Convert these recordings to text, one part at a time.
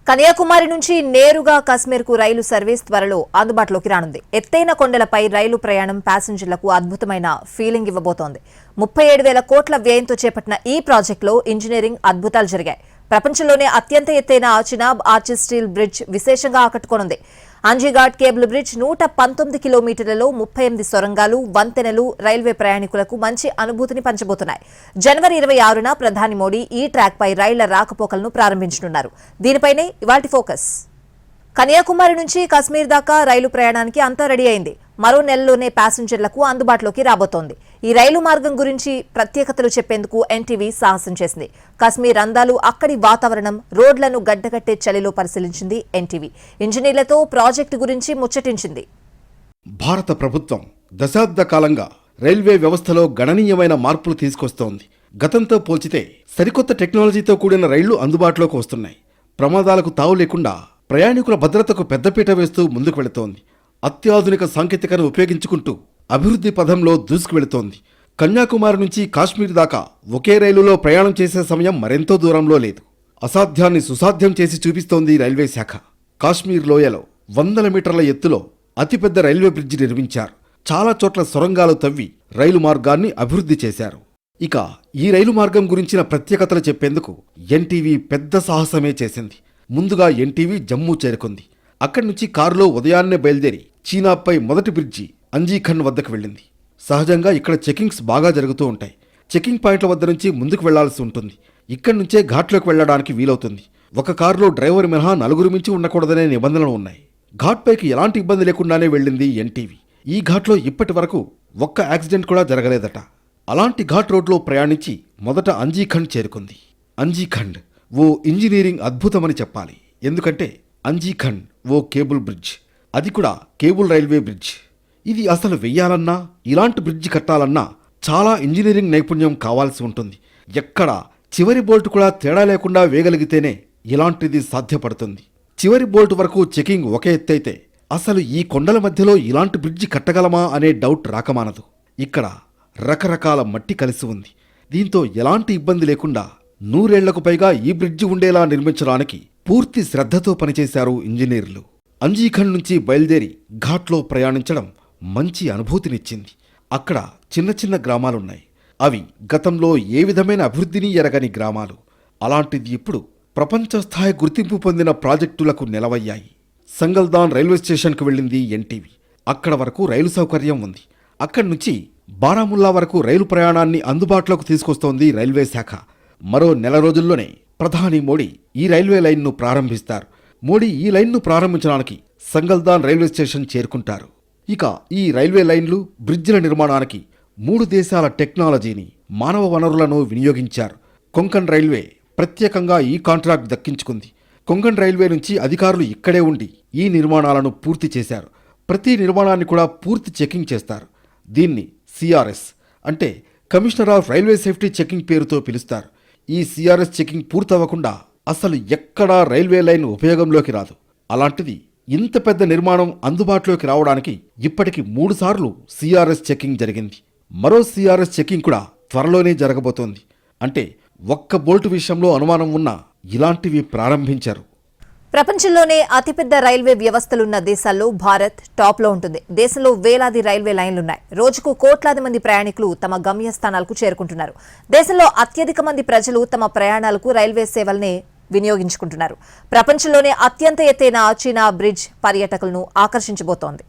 కన్యాకుమారి నుంచి నేరుగా కశ్మీర్కు రైలు సర్వీస్ త్వరలో అందుబాటులోకి రానుంది. ఎత్తైన కొండలపై రైలు ప్రయాణం ప్యాసింజర్లకు అద్భుతమైన ఫీలింగ్ ఇవ్వబోతోంది. 37,000 కోట్ల వ్యయంతో చేపట్టిన ఈ ప్రాజెక్టులో ఇంజనీరింగ్ అద్భుతాలు జరిగాయి. ప్రపంచంలోనే అత్యంత ఎత్తైన చినాబ్ ఆర్చ్ స్టీల్ బ్రిడ్జ్ విశేషంగా ఆకట్టుకోనుంది. అంజీఘాట్ కేబుల్ బ్రిడ్జ్ 119 కిలోమీటర్లలో 38 సొరంగాలు, వంతెనలు రైల్వే ప్రయాణికులకు మంచి అనుభూతిని పంచబోతున్నాయి. జనవరి 26న ప్రధాని మోడీ ఈ ట్రాక్పై రైళ్ల రాకపోకలను ప్రారంభించనున్నారు. దీనిపైనే ఇవాల్టి ఫోకస్. కన్యాకుమారి నుంచి కశ్మీర్ దాకా రైలు ప్రయాణానికి అంతా రెడీ అయింది. మరో నెలలోనే ప్యాసింజర్లకు అందుబాటులోకి రాబోతోంది. ఈ రైలు మార్గం గురించి ప్రత్యేకతలు చెప్పేందుకు ఎన్టీవీ సాహసం చేసింది. కశ్మీర్ అందాలు, అక్కడి వాతావరణం, రోడ్లను గడ్డగట్టే చలిలో పరిశీలించింది ఎన్టీవీ. ఇంజనీర్లతో ప్రాజెక్టు గురించి ముచ్చటించింది. భారత ప్రభుత్వం దశాబ్ద కాలంగా రైల్వే వ్యవస్థలో గణనీయమైన మార్పులు తీసుకొస్తోంది. గతంతో పోల్చితే సరికొత్త టెక్నాలజీతో కూడిన రైళ్లు అందుబాటులోకి వస్తున్నాయి. ప్రమాదాలకు తావు లేకుండా ప్రయాణికుల భద్రతకు పెద్దపీట వేస్తూ ముందుకు వెళుతోంది. అత్యాధునిక సాంకేతికను ఉపయోగించుకుంటూ అభివృద్ధి పథంలో దూసుకువెళుతోంది. కన్యాకుమారి నుంచి కాశ్మీర్ దాకా ఒకే రైలులో ప్రయాణం చేసే సమయం మరెంతో దూరంలో లేదు. అసాధ్యాన్ని సుసాధ్యం చేసి చూపిస్తోంది రైల్వే శాఖ. కాశ్మీర్ లోయలో 100 మీటర్ల ఎత్తులో అతిపెద్ద రైల్వే బ్రిడ్జి నిర్మించారు. చాలా చోట్ల సొరంగాలు తవ్వి రైలు మార్గాన్ని అభివృద్ధి చేశారు. ఇక ఈ రైలు మార్గం గురించిన ప్రత్యేకతలు చెప్పేందుకు ఎన్టీవీ పెద్ద సాహసమే చేసింది. ముందుగా ఎన్టీవీ జమ్మూ చేరుకుంది. అక్కడి నుంచి కారులో ఉదయాన్నే బయలుదేరి చీనాబ్పై మొదటి బ్రిడ్జి అంజీఖండ్ వద్దకు వెళ్ళింది. సహజంగా ఇక్కడ చెకింగ్స్ బాగా జరుగుతూ ఉంటాయి. చెకింగ్ పాయింట్ల వద్ద నుంచి ముందుకు వెళ్లాల్సి ఉంటుంది. ఇక్కడి నుంచే ఘాట్లోకి వెళ్లడానికి వీలవుతుంది. ఒక కారులో డ్రైవర్ మినహా 4 మించి ఉండకూడదనే నిబంధనలు ఉన్నాయి. ఘాట్పైకి ఎలాంటి ఇబ్బంది లేకుండానే వెళ్ళింది ఎన్టీవీ. ఈ ఘాట్లో ఇప్పటి వరకు ఒక్క యాక్సిడెంట్ కూడా జరగలేదట. అలాంటి ఘాట్ రోడ్లో ప్రయాణించి మొదట అంజీఖండ్ చేరుకుంది. అంజీఖండ్ ఓ ఇంజనీరింగ్ అద్భుతమని చెప్పాలి. ఎందుకంటే అంజీఖండ్ ఓ కేబుల్ బ్రిడ్జ్, అది కూడా కేబుల్ రైల్వే బ్రిడ్జ్. ఇది అసలు వెయ్యాలన్నా, ఇలాంటి బ్రిడ్జి కట్టాలన్నా చాలా ఇంజనీరింగ్ నైపుణ్యం కావాల్సి ఉంటుంది. ఎక్కడ చివరి బోల్ట్ కూడా తేడా లేకుండా వేయగలిగితేనే ఇలాంటిది సాధ్యపడుతుంది. చివరి బోల్ట్ వరకు చెకింగ్ ఒక ఎత్తైతే అసలు ఈ కొండల మధ్యలో ఇలాంటి బ్రిడ్జి కట్టగలమా అనే డౌట్ రాకమానదు. ఇక్కడ రకరకాల మట్టి కలిసి ఉంది. దీంతో ఎలాంటి ఇబ్బంది లేకుండా 100 ఏళ్లకు పైగా ఈ బ్రిడ్జి ఉండేలా నిర్మించడానికి పూర్తి శ్రద్ధతో పనిచేశారు ఇంజనీర్లు. అంజీఖండ్ నుంచి బయలుదేరి ఘాట్లో ప్రయాణించడం మంచి అనుభూతినిచ్చింది. అక్కడ చిన్న చిన్న గ్రామాలున్నాయి. అవి గతంలో ఏ విధమైన అభివృద్ధిని ఎరగని గ్రామాలు. అలాంటిది ఇప్పుడు ప్రపంచ స్థాయి గుర్తింపు పొందిన ప్రాజెక్టులకు నెలవయ్యాయి. సంగల్దాన్ రైల్వే స్టేషన్కు వెళ్ళింది ఎన్టీవీ. అక్కడ వరకు రైలు సౌకర్యం ఉంది. అక్కడి నుంచి బారాముల్లా వరకు రైలు ప్రయాణాన్ని అందుబాటులోకి తీసుకొస్తోంది రైల్వే శాఖ. మరో నెల రోజుల్లోనే ప్రధాని మోడీ ఈ రైల్వే లైన్ను ప్రారంభిస్తారు. మోడీ ఈ లైన్ను ప్రారంభించడానికి సంగల్దాన్ రైల్వే స్టేషన్ చేరుకుంటారు. ఇక ఈ రైల్వే లైన్లు, బ్రిడ్జిల నిర్మాణానికి 3 దేశాల టెక్నాలజీని, మానవ వనరులను వినియోగించారు. కొంకణ్ రైల్వే ప్రత్యేకంగా ఈ కాంట్రాక్ట్ దక్కించుకుంది. కొంకణ్ రైల్వే నుంచి అధికారులు ఇక్కడే ఉండి ఈ నిర్మాణాలను పూర్తి చేశారు. ప్రతి నిర్మాణాన్ని కూడా పూర్తి చెకింగ్ చేస్తారు. దీన్ని సిఆర్ఎస్ అంటే commissioner of railway safety checking పేరుతో పిలుస్తారు. ఈ సిఆర్ఎస్ చెకింగ్ పూర్తవ్వకుండా అసలు ఎక్కడా రైల్వే లైన్ ఉపయోగంలోకి రాదు. అలాంటిది ఇంత పెద్ద నిర్మాణం అందుబాటులోకి రావడానికి ఇప్పటికి 3 సార్లు సిఆర్ఎస్ చెకింగ్ జరిగింది. మరో సిఆర్ఎస్ చెకింగ్ కూడా త్వరలోనే జరగబోతోంది. అంటే ఒక్క బోల్ట్ విషయంలో అనుమానం ఉన్నా ఇలాంటివి ప్రారంభించారు. ప్రపంచంలోనే అతిపెద్ద రైల్వే వ్యవస్థలున్న దేశాల్లో భారత్ టాప్లో ఉంటుంది. దేశంలో వేలాది రైల్వే లైన్లున్నాయి. రోజుకు కోట్లాది మంది ప్రయాణికులు తమ గమ్యస్థానాలకు చేరుకుంటున్నారు. దేశంలో అత్యధిక మంది ప్రజలు తమ ప్రయాణాలకు రైల్వే సేవల్ని వినియోగించుకుంటున్నారు. ప్రపంచంలోనే అత్యంత ఎత్తైన చీనా బ్రిడ్జ్ పర్యాటకులను ఆకర్షించబోతోంది.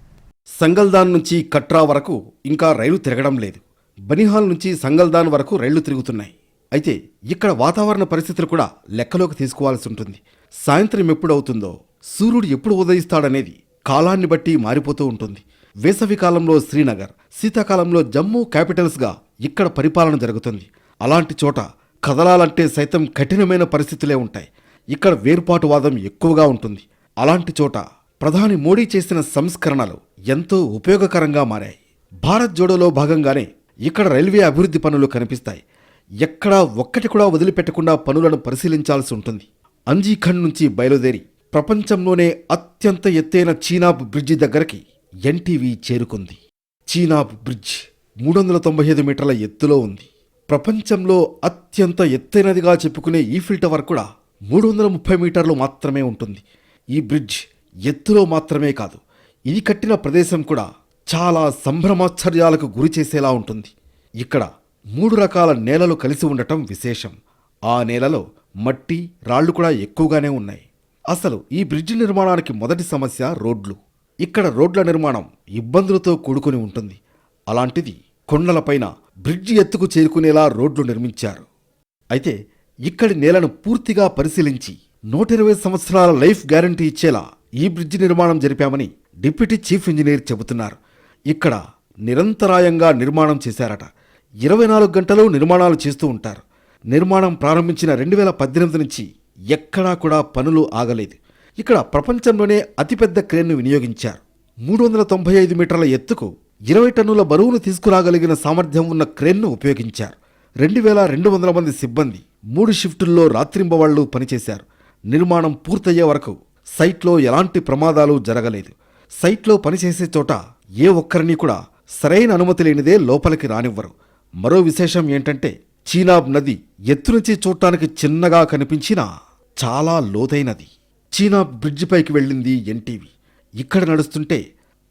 సంగల్దాన్ నుంచి కట్రా వరకు ఇంకా రైలు తిరగడం లేదు. బనిహాల్ నుంచి సంగల్దాన్ వరకు రైళ్లు తిరుగుతున్నాయి. అయితే ఇక్కడ వాతావరణ పరిస్థితులు కూడా లెక్కలోకి తీసుకోవాల్సి ఉంటుంది. సాయంత్రం ఎప్పుడవుతుందో, సూర్యుడు ఎప్పుడు ఉదయిస్తాడనేది కాలాన్ని బట్టి మారిపోతూ ఉంటుంది. వేసవి కాలంలో శ్రీనగర్, శీతాకాలంలో జమ్మూ క్యాపిటల్స్గా ఇక్కడ పరిపాలన జరుగుతుంది. అలాంటి చోట కదలాలంటే సైతం కఠినమైన పరిస్థితులే ఉంటాయి. ఇక్కడ వేర్పాటువాదం ఎక్కువగా ఉంటుంది. అలాంటి చోట ప్రధాని మోడీ చేసిన సంస్కరణలు ఎంతో ఉపయోగకరంగా మారాయి. భారత్ జోడోలో భాగంగానే ఇక్కడ రైల్వే అభివృద్ధి పనులు కనిపిస్తాయి. ఎక్కడా ఒక్కటి కూడా వదిలిపెట్టకుండా పనులను పరిశీలించాల్సి ఉంటుంది. అంజీఖండ్ నుంచి బయలుదేరి ప్రపంచంలోనే అత్యంత ఎత్తైన చీనాబ్ బ్రిడ్జి దగ్గరికి ఎన్టీవీ చేరుకుంది. చీనాబ్ బ్రిడ్జ్ 395 మీటర్ల ఎత్తులో ఉంది. ప్రపంచంలో అత్యంత ఎత్తైనదిగా చెప్పుకునే ఈఫిల్ టవర్ కూడా 330 మీటర్లు మాత్రమే ఉంటుంది. ఈ బ్రిడ్జ్ ఎత్తులో మాత్రమే కాదు, ఇది కట్టిన ప్రదేశం కూడా చాలా సంభ్రమాశ్చర్యాలకు గురి చేసేలా ఉంటుంది. ఇక్కడ 3 రకాల నేలలు కలిసి ఉండటం విశేషం. ఆ నేలలో మట్టి, రాళ్లు కూడా ఎక్కువగానే ఉన్నాయి. అసలు ఈ బ్రిడ్జి నిర్మాణానికి మొదటి సమస్య రోడ్లు. ఇక్కడ రోడ్ల నిర్మాణం ఇబ్బందులతో కూడుకుని ఉంటుంది. అలాంటిది కొండలపైన బ్రిడ్జి ఎత్తుకు చేరుకునేలా రోడ్లు నిర్మించారు. అయితే ఇక్కడి నేలను పూర్తిగా పరిశీలించి 120 సంవత్సరాల లైఫ్ గ్యారంటీ ఇచ్చేలా ఈ బ్రిడ్జి నిర్మాణం జరిపామని డిప్యూటీ చీఫ్ ఇంజనీర్ చెబుతున్నారు. ఇక్కడ నిరంతరాయంగా నిర్మాణం చేశారట. 24 గంటలు నిర్మాణాలు చేస్తూ ఉంటారు. నిర్మాణం ప్రారంభించిన 2018 నుంచి ఎక్కడా కూడా పనులు ఆగలేదు. ఇక్కడ ప్రపంచంలోనే అతిపెద్ద క్రేన్ను వినియోగించారు. 395 మీటర్ల ఎత్తుకు 20 టన్నుల బరువును తీసుకురాగలిగిన సామర్థ్యం ఉన్న క్రేన్ను ఉపయోగించారు. 2200 మంది సిబ్బంది 3 షిఫ్టుల్లో రాత్రింబవళ్లు పనిచేశారు. నిర్మాణం పూర్తయ్యే వరకు సైట్లో ఎలాంటి ప్రమాదాలు జరగలేదు. సైట్లో పనిచేసే చోట ఏ ఒక్కరిని కూడా సరైన అనుమతి లేనిదే లోపలికి రానివ్వరు. మరో విశేషం ఏంటంటే, చీనాబ్ నది ఎత్తు నుంచి చూడటానికి చిన్నగా కనిపించినా చాలా లోతైనది. చీనాబ్ బ్రిడ్జిపైకి వెళ్ళింది ఎన్టీవీ. ఇక్కడ నడుస్తుంటే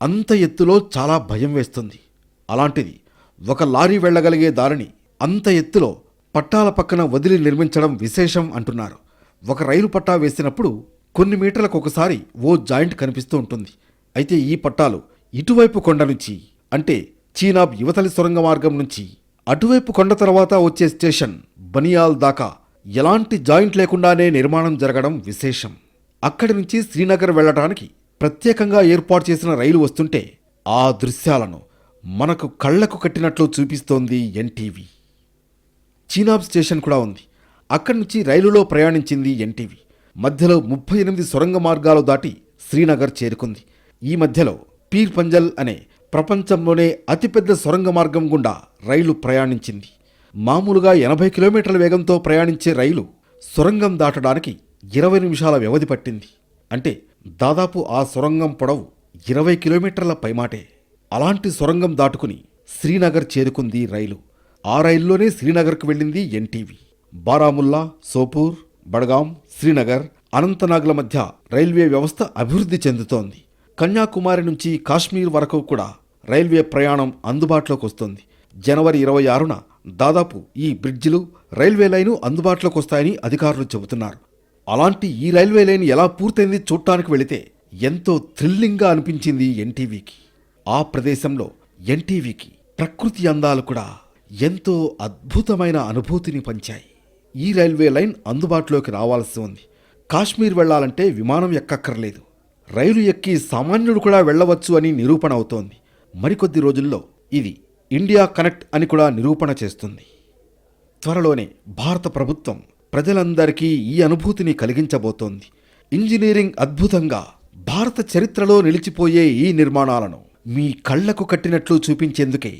అంత ఎత్తులో చాలా భయం వేస్తుంది. అలాంటిది ఒక లారీ వెళ్ళగలిగే దారిని అంత ఎత్తులో పట్టాల పక్కన వదిలి నిర్మించడం విశేషం అంటున్నారు. ఒక రైలు పట్టా వేసినప్పుడు కొన్ని మీటర్లకు ఒకసారి ఓ జాయింట్ కనిపిస్తూ ఉంటుంది. అయితే ఈ పట్టాలు ఇటువైపు కొండ నుంచి, అంటే చీనాబ్ యువతలి సొరంగ మార్గం నుంచి అటువైపు కొండ తర్వాత వచ్చే స్టేషన్ బనియాల్ దాకా ఎలాంటి జాయింట్ లేకుండానే నిర్మాణం జరగడం విశేషం. అక్కడి నుంచి శ్రీనగర్ వెళ్లడానికి ప్రత్యేకంగా ఏర్పాటు చేసిన రైలు వస్తుంటే ఆ దృశ్యాలను మనకు కళ్లకు కట్టినట్లు చూపిస్తోంది ఎన్టీవీ. చీనాబ్ స్టేషన్ కూడా ఉంది. అక్కడి నుంచి రైలులో ప్రయాణించింది ఎన్టీవీ. మధ్యలో 38 సొరంగ మార్గాలు దాటి శ్రీనగర్ చేరుకుంది. ఈ మధ్యలో పీర్ పంజల్ అనే ప్రపంచంలోనే అతిపెద్ద సొరంగ మార్గం గుండా రైలు ప్రయాణించింది. మామూలుగా 80 కిలోమీటర్ల వేగంతో ప్రయాణించే రైలు సొరంగం దాటడానికి 20 నిమిషాల వ్యవధి పట్టింది. అంటే దాదాపు ఆ సొరంగం పొడవు 20 కిలోమీటర్ల పైమాటే. అలాంటి సొరంగం దాటుకుని శ్రీనగర్ చేరుకుంది రైలు. ఆ రైల్లోనే శ్రీనగర్కు వెళ్ళింది ఎన్టీవీ. బారాముల్లా, సోపూర్, బడ్గాం, శ్రీనగర్, అనంతనాగ్ల మధ్య రైల్వే వ్యవస్థ అభివృద్ధి చెందుతోంది. కన్యాకుమారి నుంచి కాశ్మీర్ వరకు కూడా రైల్వే ప్రయాణం అందుబాటులోకి వస్తుంది. జనవరి 26న దాదాపు ఈ బ్రిడ్జిలు, రైల్వే లైను అందుబాటులోకి వస్తాయని అధికారులు చెబుతున్నారు. అలాంటి ఈ రైల్వే లైన్ ఎలా పూర్తయింది చూడటానికి వెళితే ఎంతో థ్రిల్లింగ్గా అనిపించింది ఎన్టీవీకి. ఆ ప్రదేశంలో ఎన్టీవీకి ప్రకృతి అందాలు కూడా ఎంతో అద్భుతమైన అనుభూతిని పంచాయి. ఈ రైల్వే లైన్ అందుబాటులోకి రావాల్సి ఉంది. కాశ్మీర్ వెళ్లాలంటే విమానం ఎక్కక్కర్లేదు, రైలు ఎక్కి సామాన్యుడు కూడా వెళ్లవచ్చు అని నిరూపణ అవుతోంది. మరికొద్ది రోజుల్లో ఇది ఇండియా కనెక్ట్ అని కూడా నిరూపణ చేస్తుంది. త్వరలోనే భారత ప్రభుత్వం ప్రజలందరికీ ఈ అనుభూతిని కలిగించబోతోంది. ఇంజనీరింగ్ అద్భుతంగా భారత చరిత్రలో నిలిచిపోయే ఈ నిర్మాణాలను మీ కళ్లకు కట్టినట్లు చూపించేందుకే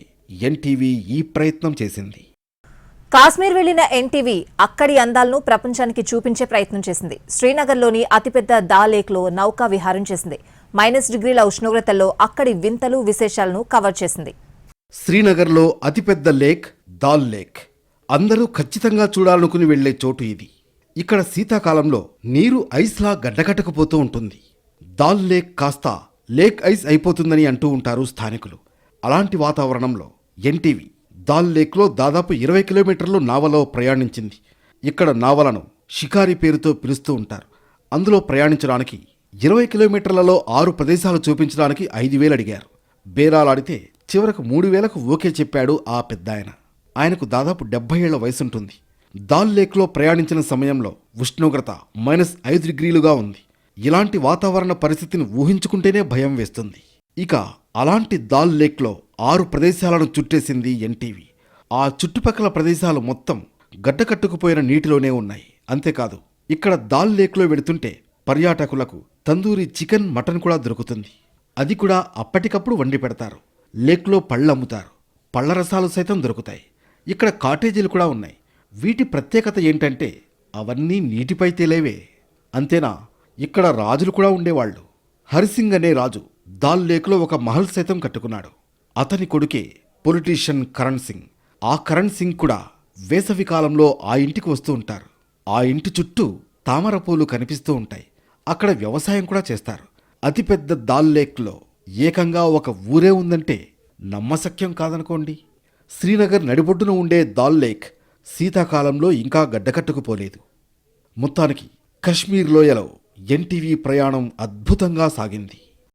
ఎన్టీవీ ఈ ప్రయత్నం చేసింది. కాశ్మీర్ వెళ్లిన ఎన్టీవీ అక్కడి అందాలను ప్రపంచానికి చూపించే ప్రయత్నం చేసింది. శ్రీనగర్లోని అతిపెద్ద దాల్ లేక్లో నౌకా విహారం చేసింది. -డిగ్రీల ఉష్ణోగ్రతల్లో అక్కడి వింతలు, విశేషాలను కవర్ చేసింది. శ్రీనగర్లో అతిపెద్ద లేక్ దాల్ లేక్. అందరూ ఖచ్చితంగా చూడాలనుకుని వెళ్లే చోటు ఇది. ఇక్కడ శీతాకాలంలో నీరు ఐస్లా గడ్డకట్టకపోతూ ఉంటుంది. దాల్ లేక్ కాస్త లేక్ ఐస్ అయిపోతుందని అంటూ ఉంటారు స్థానికులు. అలాంటి వాతావరణంలో ఎన్టీవీ దాల్ లేక్లో దాదాపు 20 కిలోమీటర్లు నావలో ప్రయాణించింది. ఇక్కడ నావలను షికారి పేరుతో పిలుస్తూ ఉంటారు. అందులో ప్రయాణించడానికి 20 కిలోమీటర్లలో 6 ప్రదేశాలు చూపించడానికి 5,000 అడిగారు. బేరాలాడితే చివరకు 3,000కు ఓకే చెప్పాడు ఆ పెద్దాయన. ఆయనకు దాదాపు 70 ఏళ్ల వయసుంటుంది. దాల్ లేక్లో ప్రయాణించిన సమయంలో ఉష్ణోగ్రత -5 డిగ్రీలుగా ఉంది. ఇలాంటి వాతావరణ పరిస్థితిని ఊహించుకుంటేనే భయం వేస్తుంది. ఇక అలాంటి దాల్ లేక్లో 6 ప్రదేశాలను చుట్టేసింది ఎన్టీవీ. ఆ చుట్టుపక్కల ప్రదేశాలు మొత్తం గడ్డకట్టుకుపోయిన నీటిలోనే ఉన్నాయి. అంతేకాదు, ఇక్కడ దాల్ లేక్లో వెడుతుంటే పర్యాటకులకు తందూరి చికెన్, మటన్ కూడా దొరుకుతుంది. అది కూడా అప్పటికప్పుడు వండి పెడతారు. లేక్లో పళ్ళమ్ముతారు. పళ్ల రసాలు సైతం దొరుకుతాయి. ఇక్కడ కాటేజీలు కూడా ఉన్నాయి. వీటి ప్రత్యేకత ఏంటంటే అవన్నీ నీటిపై తేలేవే. అంతేనా, ఇక్కడ రాజులు కూడా ఉండేవాళ్లు. హరిసింగ్ అనే రాజు దాల్ లేక్లో ఒక మహల్ సైతం కట్టుకున్నాడు. అతని కొడుకే పొలిటీషియన్ కరణ్ సింగ్. ఆ కరణ్ సింగ్ కూడా వేసవి కాలంలో ఆ ఇంటికి వస్తూ ఉంటారు. ఆ ఇంటి చుట్టూ తామర పూలు కనిపిస్తూ ఉంటాయి. అక్కడ వ్యవసాయం కూడా చేస్తారు. అతిపెద్ద దాల్ లేక్లో ఏకంగా ఒక ఊరే ఉందంటే నమ్మశక్యం కాదనుకోండి. శ్రీనగర్ నడిబొడ్డున ఉండే దాల్ లేక్ శీతాకాలంలో ఇంకా గడ్డకట్టుకుపోలేదు. మొత్తానికి కశ్మీర్ లోయలో ఎన్టీవీ ప్రయాణం అద్భుతంగా సాగింది.